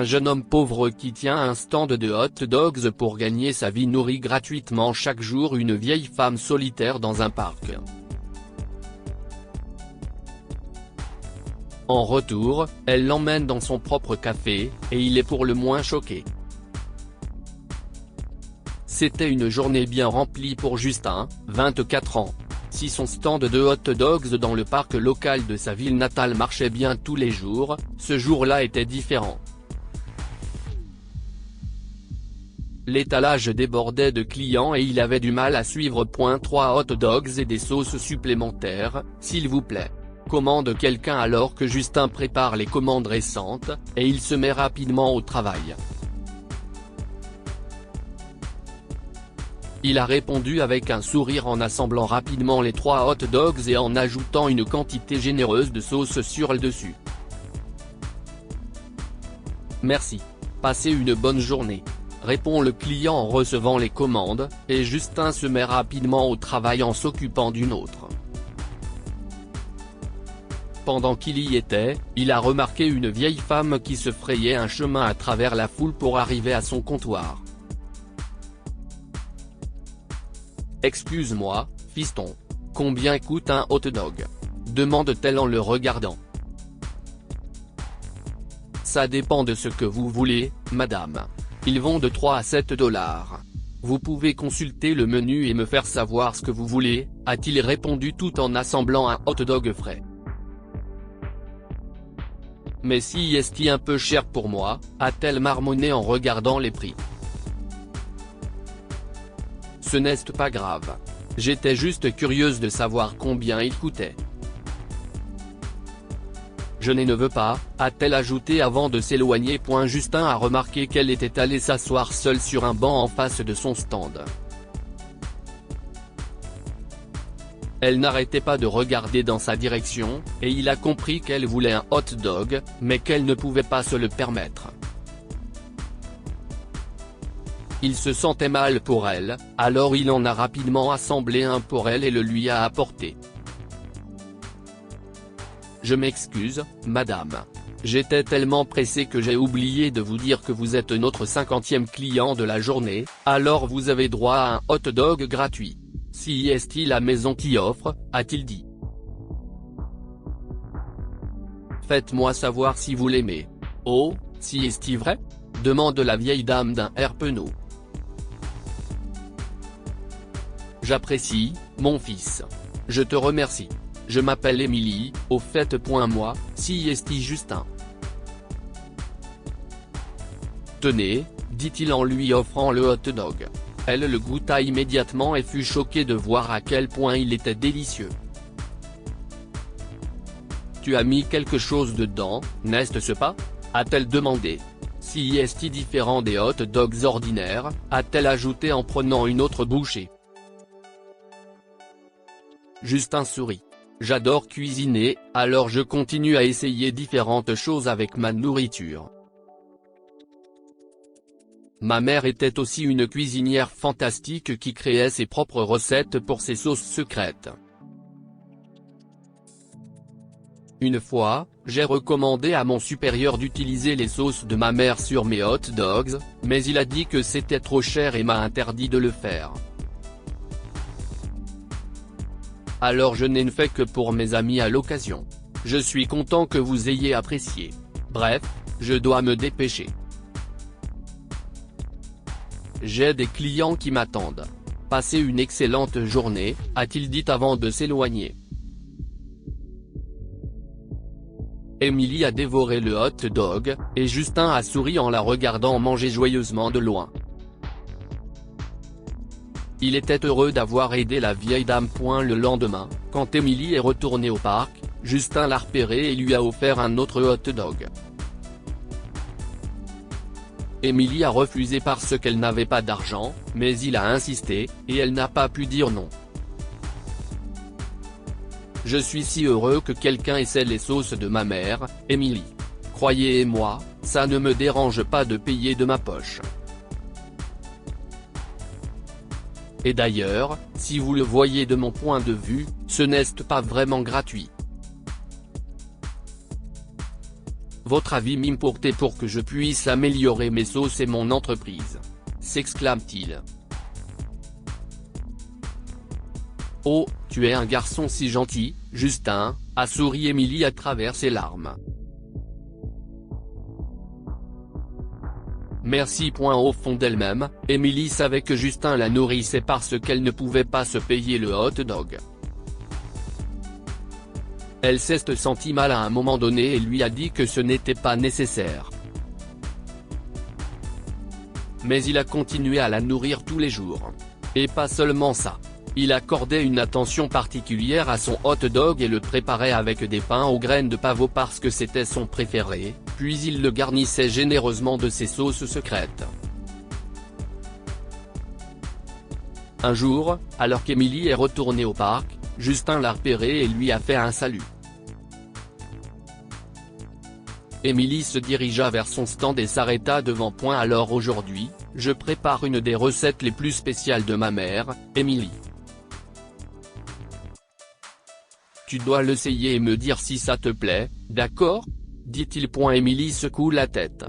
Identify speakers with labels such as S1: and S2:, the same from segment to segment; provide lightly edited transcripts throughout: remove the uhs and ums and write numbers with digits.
S1: Un jeune homme pauvre qui tient un stand de hot dogs pour gagner sa vie nourrit gratuitement chaque jour une vieille femme solitaire dans un parc. En retour, elle l'emmène dans son propre café, et il est pour le moins choqué. C'était une journée bien remplie pour Justin, 24 ans. Si son stand de hot dogs dans le parc local de sa ville natale marchait bien tous les jours, ce jour-là était différent. L'étalage débordait de clients et il avait du mal à suivre. 3 hot dogs et des sauces supplémentaires, s'il vous plaît. Commande quelqu'un alors que Justin prépare les commandes récentes, et il se met rapidement au travail. Il a répondu avec un sourire en assemblant rapidement les 3 hot dogs et en ajoutant une quantité généreuse de sauce sur le dessus. Merci. Passez une bonne journée, répond le client en recevant les commandes, et Justin se met rapidement au travail en s'occupant d'une autre. Pendant qu'il y était, il a remarqué une vieille femme qui se frayait un chemin à travers la foule pour arriver à son comptoir. « Excuse-moi, fiston. Combien coûte un hot dog ?» demande-t-elle en le regardant. « Ça dépend de ce que vous voulez, madame. Ils vont de 3 à 7 $. Vous pouvez consulter le menu et me faire savoir ce que vous voulez », a-t-il répondu tout en assemblant un hot dog frais. « Mais si est-il un peu cher pour moi », a-t-elle marmonné en regardant les prix. « Ce n'est pas grave. J'étais juste curieuse de savoir combien il coûtait. » « Je ne veux pas », a-t-elle ajouté avant de s'éloigner. Justin a remarqué qu'elle était allée s'asseoir seule sur un banc en face de son stand. Elle n'arrêtait pas de regarder dans sa direction, et il a compris qu'elle voulait un hot dog, mais qu'elle ne pouvait pas se le permettre. Il se sentait mal pour elle, alors il en a rapidement assemblé un pour elle et le lui a apporté. « Je m'excuse, madame. J'étais tellement pressé que j'ai oublié de vous dire que vous êtes notre 50e client de la journée, alors vous avez droit à un hot dog gratuit. Si est-il la maison qui offre ?» a-t-il dit. « Faites-moi savoir si vous l'aimez. »« Oh, si est-il vrai ?» demande la vieille dame d'un air penaud. « J'apprécie, mon fils. Je te remercie. Je m'appelle Émilie, au fait. Moi, si est-il Justin. » « Tenez, » dit-il en lui offrant le hot dog. Elle le goûta immédiatement et fut choquée de voir à quel point il était délicieux. « Tu as mis quelque chose dedans, n'est-ce pas ?» a-t-elle demandé. « Si est-il différent des hot dogs ordinaires ?» a-t-elle ajouté en prenant une autre bouchée. Justin sourit. « J'adore cuisiner, alors je continue à essayer différentes choses avec ma nourriture. Ma mère était aussi une cuisinière fantastique qui créait ses propres recettes pour ses sauces secrètes. Une fois, j'ai recommandé à mon supérieur d'utiliser les sauces de ma mère sur mes hot dogs, mais il a dit que c'était trop cher et m'a interdit de le faire. Alors je n'ai fait que pour mes amis à l'occasion. Je suis content que vous ayez apprécié. Bref, je dois me dépêcher. J'ai des clients qui m'attendent. Passez une excellente journée, a-t-il dit avant de s'éloigner. Émilie a dévoré le hot dog, et Justin a souri en la regardant manger joyeusement de loin. Il était heureux d'avoir aidé la vieille dame. Le lendemain, quand Émilie est retournée au parc, Justin l'a repérée et lui a offert un autre hot dog. Émilie a refusé parce qu'elle n'avait pas d'argent, mais il a insisté, et elle n'a pas pu dire non. « Je suis si heureux que quelqu'un essaie les sauces de ma mère, Émilie. Croyez-moi, ça ne me dérange pas de payer de ma poche. Et d'ailleurs, si vous le voyez de mon point de vue, ce n'est pas vraiment gratuit. » Votre avis m'importe pour que je puisse améliorer mes sauces et mon entreprise. S'exclame-t-il. Oh, tu es un garçon si gentil, Justin, a souri Émilie à travers ses larmes. Merci. Au fond d'elle-même, Émilie savait que Justin la nourrissait parce qu'elle ne pouvait pas se payer le hot dog. Elle s'est sentie mal à un moment donné et lui a dit que ce n'était pas nécessaire. Mais il a continué à la nourrir tous les jours. Et pas seulement ça. Il accordait une attention particulière à son hot dog et le préparait avec des pains aux graines de pavot parce que c'était son préféré, puis il le garnissait généreusement de ses sauces secrètes. Un jour, alors qu'Émilie est retournée au parc, Justin l'a repéré et lui a fait un salut. Émilie se dirigea vers son stand et s'arrêta devant. Alors aujourd'hui, je prépare une des recettes les plus spéciales de ma mère, Émilie. Tu dois l'essayer et me dire si ça te plaît, d'accord ? dit-il. Émilie secoue la tête.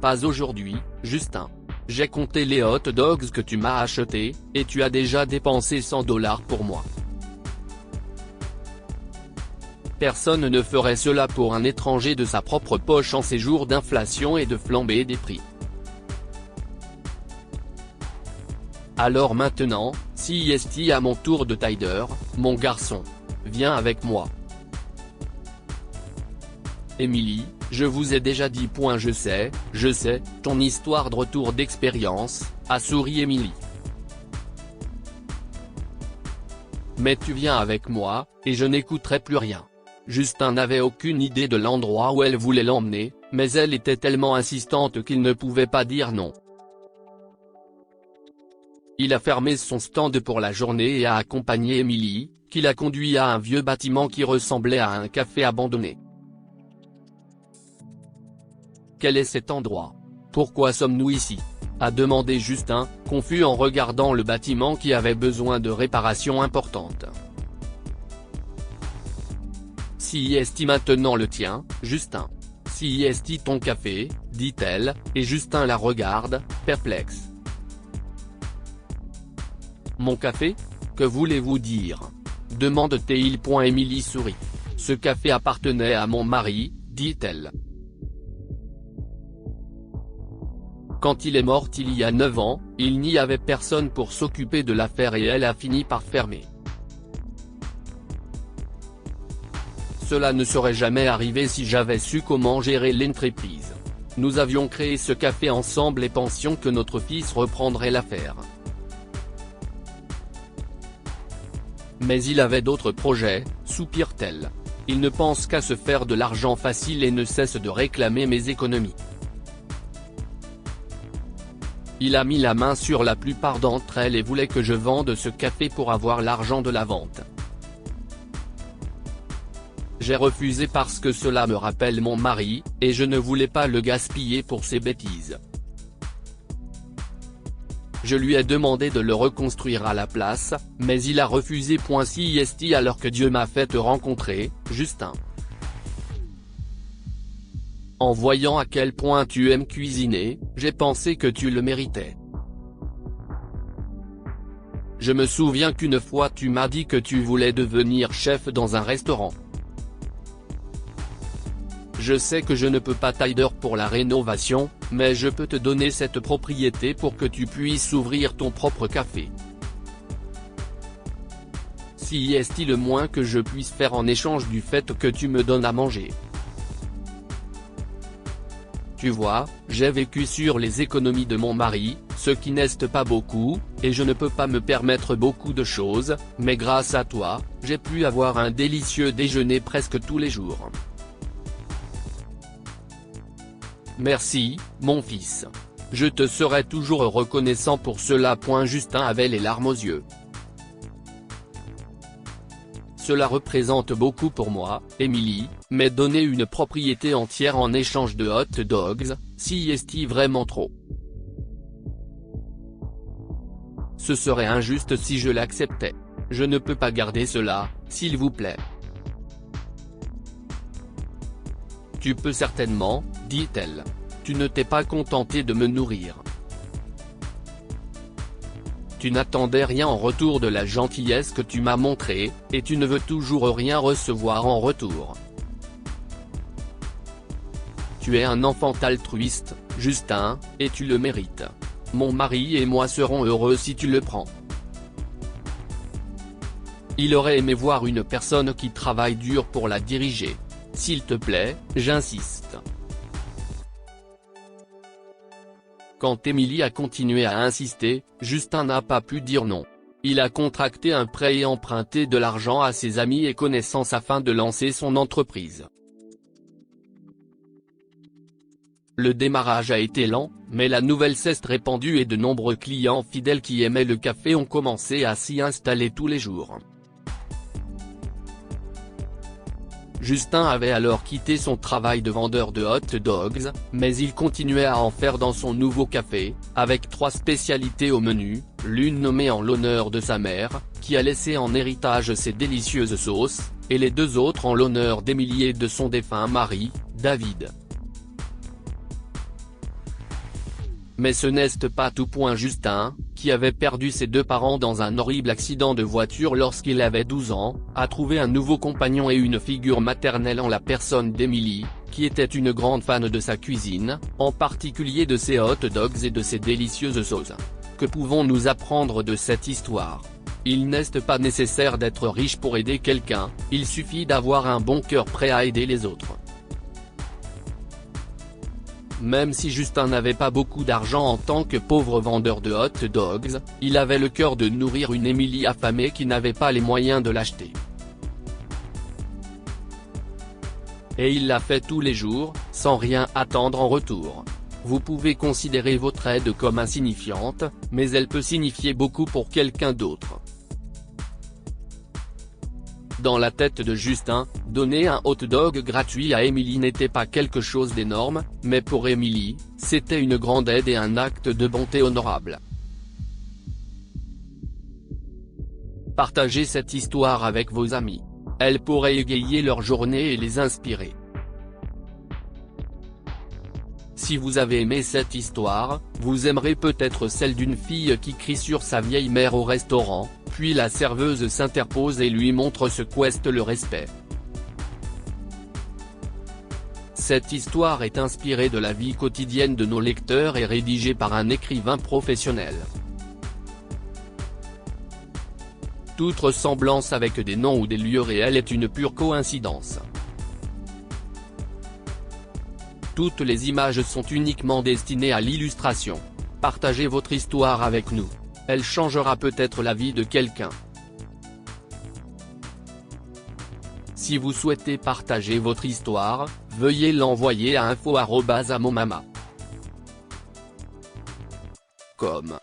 S1: Pas aujourd'hui, Justin. J'ai compté les hot dogs que tu m'as achetés, et tu as déjà dépensé $100 pour moi. Personne ne ferait cela pour un étranger de sa propre poche en ces jours d'inflation et de flambée des prix. Alors maintenant, si est à mon tour de Tider, mon garçon. Viens avec moi. Émilie, je vous ai déjà dit. Je sais, ton histoire de retour d'expérience, a souri Émilie. Mais tu viens avec moi, et je n'écouterai plus rien. Justin n'avait aucune idée de l'endroit où elle voulait l'emmener, mais elle était tellement insistante qu'il ne pouvait pas dire non. Il a fermé son stand pour la journée et a accompagné Émilie, qui l'a conduit à un vieux bâtiment qui ressemblait à un café abandonné. Quel est cet endroit ? Pourquoi sommes-nous ici ? a demandé Justin, confus en regardant le bâtiment qui avait besoin de réparations importantes. Si est maintenant le tien, Justin. Si est ton café, dit-elle, et Justin la regarde, perplexe. Mon café ? Que voulez-vous dire ? demande-t-il. Émilie sourit. Ce café appartenait à mon mari, dit-elle. Quand il est mort il y a 9 ans, il n'y avait personne pour s'occuper de l'affaire et elle a fini par fermer. Cela ne serait jamais arrivé si j'avais su comment gérer l'entreprise. Nous avions créé ce café ensemble et pensions que notre fils reprendrait l'affaire. Mais il avait d'autres projets, soupire-t-elle. Il ne pense qu'à se faire de l'argent facile et ne cesse de réclamer mes économies. Il a mis la main sur la plupart d'entre elles et voulait que je vende ce café pour avoir l'argent de la vente. J'ai refusé parce que cela me rappelle mon mari, et je ne voulais pas le gaspiller pour ses bêtises. Je lui ai demandé de le reconstruire à la place, mais il a refusé. Si est alors que Dieu m'a fait te rencontrer, Justin. En voyant à quel point tu aimes cuisiner, j'ai pensé que tu le méritais. Je me souviens qu'une fois tu m'as dit que tu voulais devenir chef dans un restaurant. Je sais que je ne peux pas t'aider pour la rénovation, mais je peux te donner cette propriété pour que tu puisses ouvrir ton propre café. Si est le moins que je puisse faire en échange du fait que tu me donnes à manger. Tu vois, j'ai vécu sur les économies de mon mari, ce qui n'est pas beaucoup, et je ne peux pas me permettre beaucoup de choses, mais grâce à toi, j'ai pu avoir un délicieux déjeuner presque tous les jours. Merci, mon fils. Je te serai toujours reconnaissant pour cela. Justin avait les larmes aux yeux. Cela représente beaucoup pour moi, Émilie, mais donner une propriété entière en échange de hot dogs, si est vraiment trop. Ce serait injuste si je l'acceptais. Je ne peux pas garder cela, s'il vous plaît. Tu peux certainement, dit-elle. Tu ne t'es pas contenté de me nourrir. Tu n'attendais rien en retour de la gentillesse que tu m'as montrée, et tu ne veux toujours rien recevoir en retour. Tu es un enfant altruiste, Justin, et tu le mérites. Mon mari et moi serons heureux si tu le prends. Il aurait aimé voir une personne qui travaille dur pour la diriger. S'il te plaît, j'insiste. Quand Emily a continué à insister, Justin n'a pas pu dire non. Il a contracté un prêt et emprunté de l'argent à ses amis et connaissances afin de lancer son entreprise. Le démarrage a été lent, mais la nouvelle s'est répandue et de nombreux clients fidèles qui aimaient le café ont commencé à s'y installer tous les jours. Justin avait alors quitté son travail de vendeur de hot dogs, mais il continuait à en faire dans son nouveau café, avec 3 spécialités au menu, l'une nommée en l'honneur de sa mère, qui a laissé en héritage ses délicieuses sauces, et les 2 autres en l'honneur d'Emily et de son défunt mari, David. Mais ce n'est pas tout. Justin, qui avait perdu ses 2 parents dans un horrible accident de voiture lorsqu'il avait 12 ans, a trouvé un nouveau compagnon et une figure maternelle en la personne d'Emily, qui était une grande fan de sa cuisine, en particulier de ses hot dogs et de ses délicieuses sauces. Que pouvons-nous apprendre de cette histoire? Il n'est pas nécessaire d'être riche pour aider quelqu'un, il suffit d'avoir un bon cœur prêt à aider les autres. Même si Justin n'avait pas beaucoup d'argent en tant que pauvre vendeur de hot dogs, il avait le cœur de nourrir une Emily affamée qui n'avait pas les moyens de l'acheter. Et il l'a fait tous les jours, sans rien attendre en retour. Vous pouvez considérer votre aide comme insignifiante, mais elle peut signifier beaucoup pour quelqu'un d'autre. Dans la tête de Justin, donner un hot dog gratuit à Emily n'était pas quelque chose d'énorme, mais pour Emily, c'était une grande aide et un acte de bonté honorable. Partagez cette histoire avec vos amis. Elle pourrait égayer leur journée et les inspirer. Si vous avez aimé cette histoire, vous aimerez peut-être celle d'une fille qui crie sur sa vieille mère au restaurant, puis la serveuse s'interpose et lui montre ce qu'est le respect. Cette histoire est inspirée de la vie quotidienne de nos lecteurs et rédigée par un écrivain professionnel. Toute ressemblance avec des noms ou des lieux réels est une pure coïncidence. Toutes les images sont uniquement destinées à l'illustration. Partagez votre histoire avec nous. Elle changera peut-être la vie de quelqu'un. Si vous souhaitez partager votre histoire, veuillez l'envoyer à info@amomama.com.